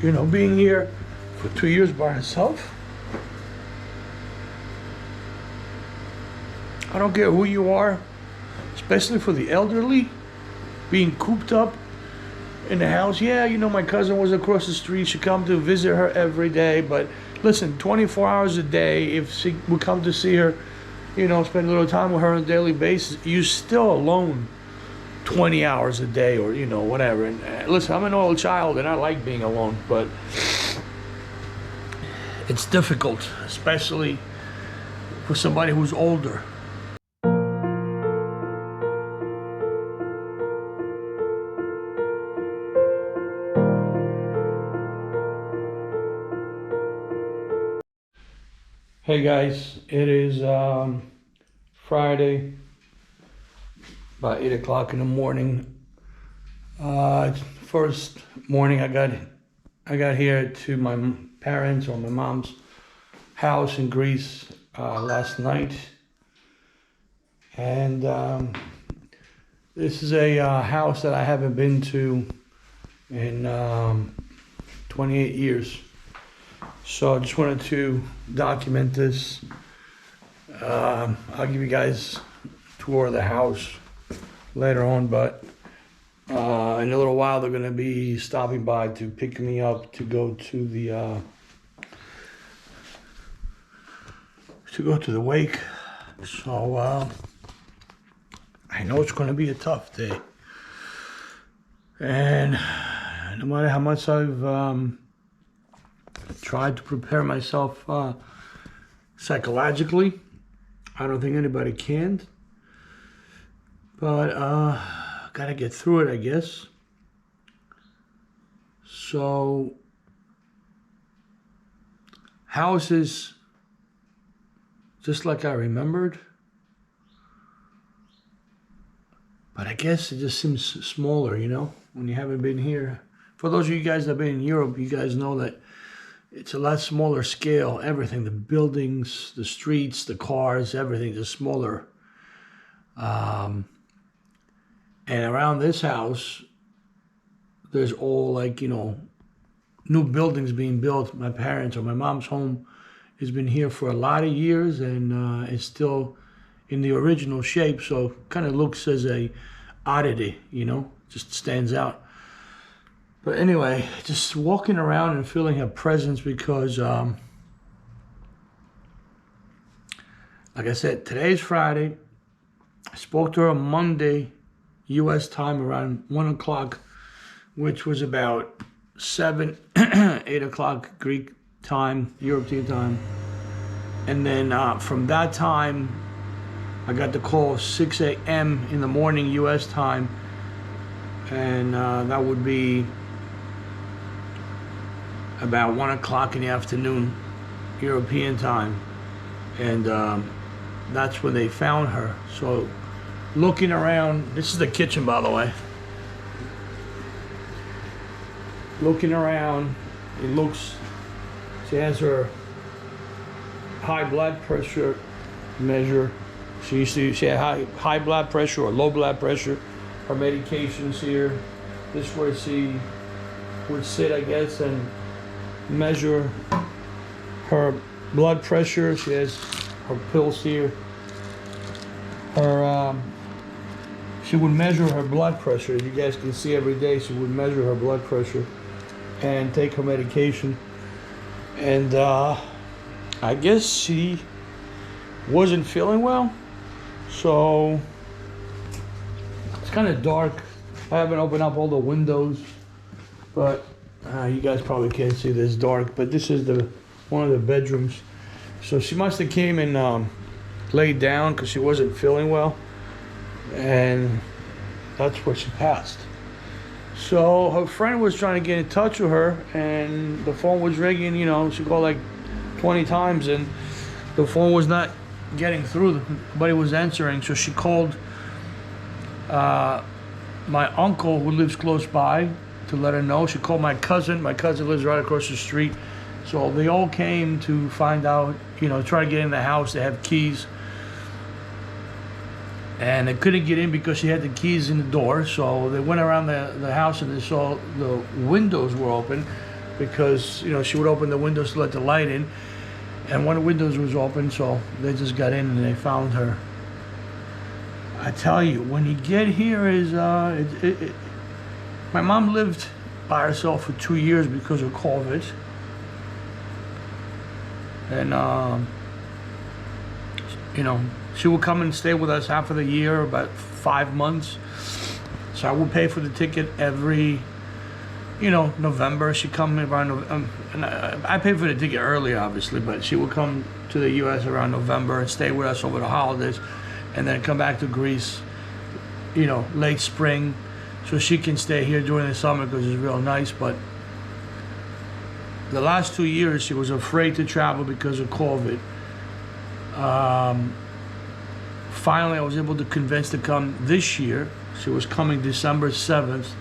you know, being here for 2 years by herself. I don't care who you are, especially for the elderly, being cooped up in the house. Yeah, you know, my cousin was across the street. She come to visit her every day. But listen, 24 hours a day, if she would come to see her, you know, spend a little time with her on a daily basis, you're still alone 20 hours a day, or, you know, whatever. And listen, I'm an old child and I like being alone, but it's difficult, especially for somebody who's older. Hey guys, it is Friday, about 8 o'clock in the morning. First morning I got here to my parents or my mom's house in Greece last night, and this is a house that I haven't been to in 28 years. So I just wanted to document this. I'll give you guys a tour of the house later on, but in a little while they're gonna be stopping by to pick me up to go to the wake. So I know it's gonna be a tough day, and no matter how much I've tried to prepare myself psychologically, I don't think anybody can. But gotta get through it, I guess. So house is just like I remembered, but I guess it just seems smaller, you know, when you haven't been here. For those of you guys that have been in Europe, you guys know that it's a lot smaller scale. Everything, the buildings, the streets, the cars, everything is smaller. And around this house, there's all, like, you know, new buildings being built. My parents or my mom's home has been here for a lot of years, and it's still in the original shape. So kind of looks as a oddity, you know, just stands out. But anyway, just walking around and feeling her presence because, like I said, today's Friday. I spoke to her Monday, U.S. time, around 1 o'clock, which was about 8 o'clock Greek time, European time. And then from that time, I got the call 6 a.m. in the morning, U.S. time. And that would be about 1 o'clock in the afternoon, European time. And that's when they found her. So looking around, this is the kitchen, by the way. Looking around, it looks, she has her high blood pressure measure. She had high blood pressure or low blood pressure. Her medications here. This is where she would sit, I guess, and measure her blood pressure. She has her pills here. She would measure her blood pressure. You guys can see every day she would measure her blood pressure and take her medication. And I guess she wasn't feeling well. So it's kind of dark. I haven't opened up all the windows, but you guys probably can't see this dark, but this is one of the bedrooms. So she must have came and laid down because she wasn't feeling well, and that's where she passed. So her friend was trying to get in touch with her, and the phone was ringing. You know, she called like 20 times, and the phone was not getting through. Nobody was answering. So she called my uncle, who lives close by, to let her know. She called my cousin. My cousin lives right across the street. So they all came to find out, you know, try to get in the house. They have keys. And they couldn't get in because she had the keys in the door. So they went around the house and they saw the windows were open. because, you know, she would open the windows to let the light in, and one of the windows was open, so they just got in and they found her. I tell you, when you get here is, my mom lived by herself for 2 years because of COVID. And, you know, she would come and stay with us half of the year, about 5 months. So I would pay for the ticket every, you know, November. She'd come around, and I paid for the ticket early, obviously, but she would come to the U.S. around November and stay with us over the holidays, and then come back to Greece, you know, late spring, so she can stay here during the summer because it's real nice. But the last 2 years, she was afraid to travel because of COVID. Finally, I was able to convince her to come this year. She was coming December 7th.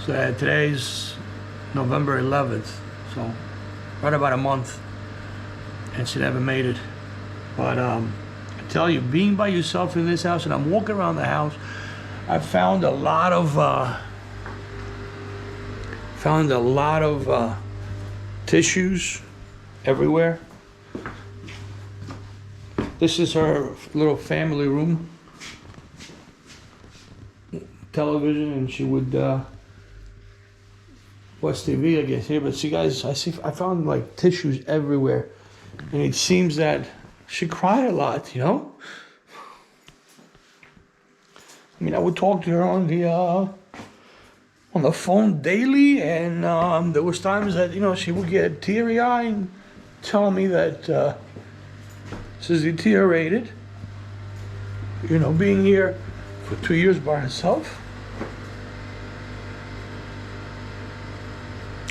So today's November 11th. So right about a month. And she never made it. But I tell you, being by yourself in this house, and I'm walking around the house, I found a lot of tissues everywhere. This is her little family room, television, and she would watch TV, I guess, here. But see, guys, I found like tissues everywhere, and it seems that she cried a lot, you know. I mean, I would talk to her on the phone daily, and there was times that, you know, she would get teary-eyed and tell me that she's deteriorated, you know, being here for 2 years by herself.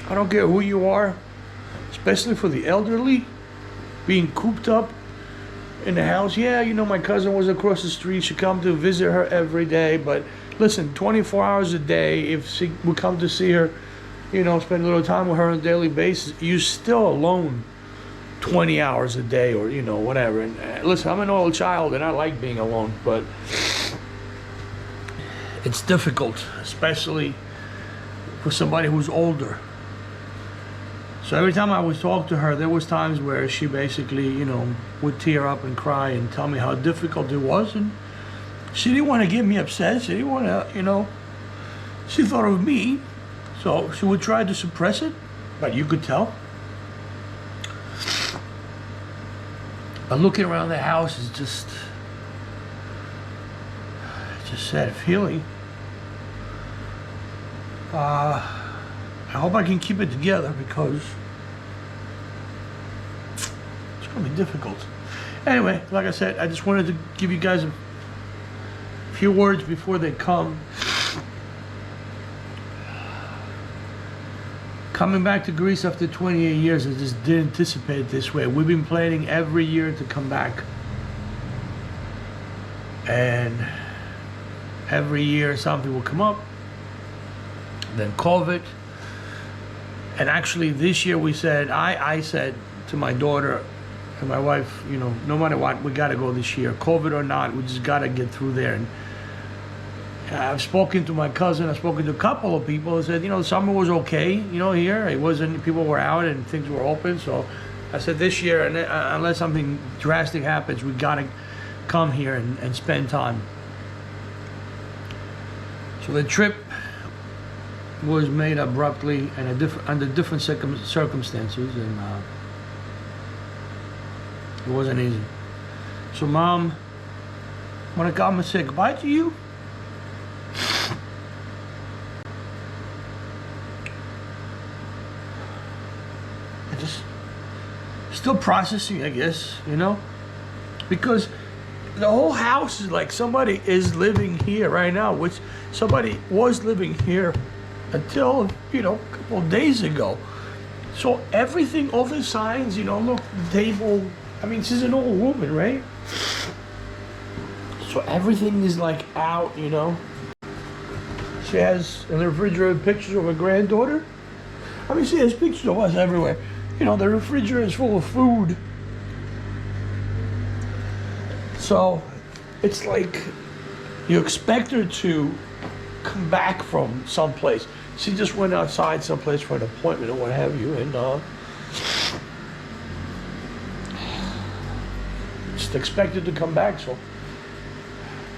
I don't care who you are, especially for the elderly, being cooped up in the house. Yeah, you know, my cousin was across the street. She come to visit her every day, but listen, 24 hours a day, if she would come to see her, you know, spend a little time with her on a daily basis, you're still alone 20 hours a day, or, you know, whatever. And listen, I'm an old child and I like being alone, but it's difficult, especially for somebody who's older. So every time I would talk to her, there was times where she basically, you know, would tear up and cry and tell me how difficult it was. And she didn't want to get me upset. She didn't want to, you know, she thought of me. So she would try to suppress it, but you could tell. But looking around the house is just sad feeling. I hope I can keep it together because it's going to be difficult. Anyway, like I said, I just wanted to give you guys a few words before they come. Coming back to Greece after 28 years, I just didn't anticipate it this way. We've been planning every year to come back. And every year something will come up. Then COVID. And actually this year we said, I said to my daughter and my wife, you know, no matter what, we got to go this year. COVID or not, we just got to get through there. And I've spoken to my cousin, I've spoken to a couple of people who said, you know, summer was okay, you know, here. It wasn't, people were out and things were open. So I said this year, and unless something drastic happens, we got to come here and spend time. So the trip was made abruptly and under different circumstances, and it wasn't easy. So Mom, when I come and say goodbye to you, I just still processing, I guess, you know, because the whole house is like somebody is living here right now, which somebody was living here until, you know, a couple of days ago. So everything, all the signs, you know, look, the table, I mean, she's an old woman, right? So everything is like out, you know. She has in the refrigerator pictures of her granddaughter. I mean, she has pictures of us everywhere. You know, the refrigerator is full of food. So it's like you expect her to come back from someplace She just went outside someplace for an appointment or what have you, and just expected to come back. So,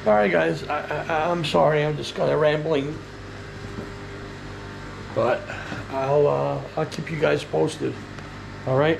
all right, guys, I'm sorry, I'm just kind of rambling, but I'll keep you guys posted. All right.